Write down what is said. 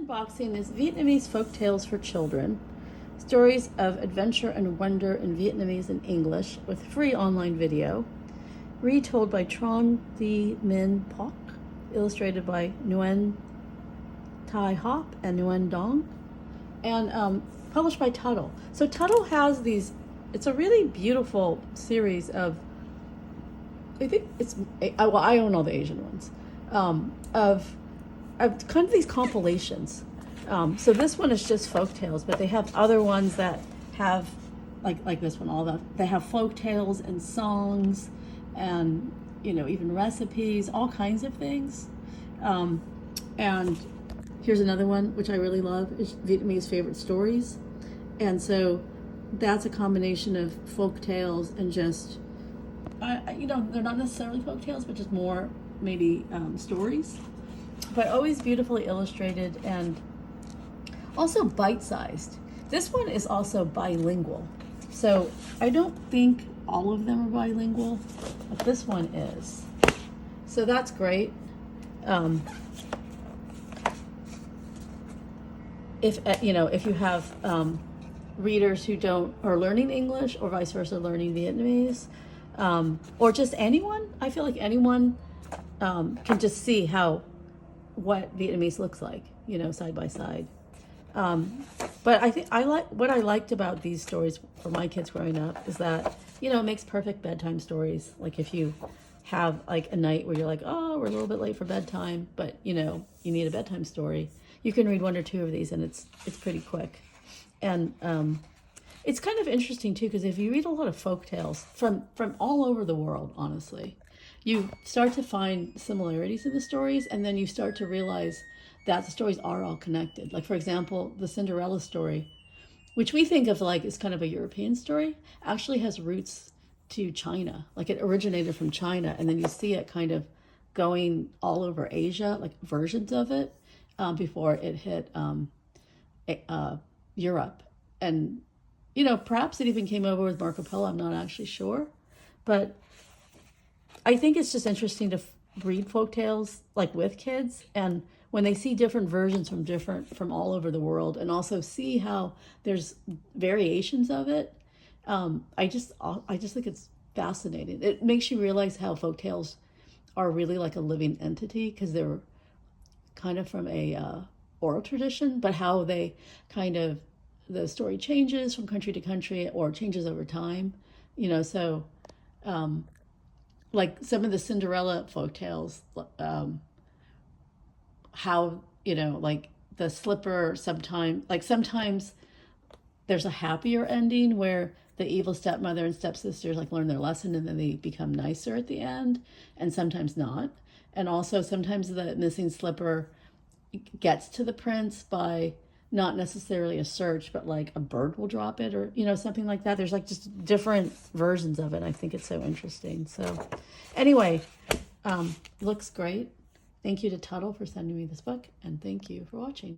Unboxing is Vietnamese Folktales for Children, stories of adventure and wonder in Vietnamese and English with free online video, retold by Tran Mihn Phuoc, illustrated by Nguyen Hop and Nguyen Dong, and published by Tuttle. So Tuttle has these, it's a really beautiful series of, I think it's, well, I own all the Asian ones, of kind of these compilations. So this one is just folk tales, but they have other ones that have, like this one, all that. They have folk tales and songs and, you know, even recipes, all kinds of things. And here's another one, which I really love, is Vietnamese favorite stories. And so that's a combination of folk tales and just, you know, they're not necessarily folk tales, but just more maybe stories, but always beautifully illustrated and also bite-sized. This one is also bilingual. So I don't think all of them are bilingual, but this one is. So that's great. If you know, if you have readers who are learning English or vice versa, learning Vietnamese, or just anyone, I feel like anyone can just see what Vietnamese looks like, you know, side by side. But I think what I liked about these stories for my kids growing up is that, you know, it makes perfect bedtime stories. Like if you have like a night where you're like, oh, we're a little bit late for bedtime, but you know, you need a bedtime story, you can read one or two of these and it's pretty quick. And it's kind of interesting too, because if you read a lot of folk tales from all over the world, honestly, you start to find similarities in the stories, and then you start to realize that the stories are all connected. Like, for example, the Cinderella story, which we think of like as kind of a European story, actually has roots to China. Like it originated from China, and then you see it kind of going all over Asia, like versions of it, before it hit Europe. And, you know, perhaps it even came over with Marco Polo, I'm not actually sure. But I think it's just interesting to read folktales like with kids, and when they see different versions from all over the world, and also see how there's variations of it. I just think it's fascinating. It makes you realize how folktales are really like a living entity, because they're kind of from a oral tradition, but how they kind of, the story changes from country to country or changes over time, you know. So like some of the Cinderella folktales, how, you know, like the slipper, sometimes there's a happier ending where the evil stepmother and stepsisters like learn their lesson and then they become nicer at the end, and sometimes not. And also sometimes the missing slipper gets to the prince by not necessarily a search, but like a bird will drop it, or, you know, something like that. There's like just different versions of it. I think it's so interesting. So anyway, looks great. Thank you to Tuttle for sending me this book, and thank you for watching.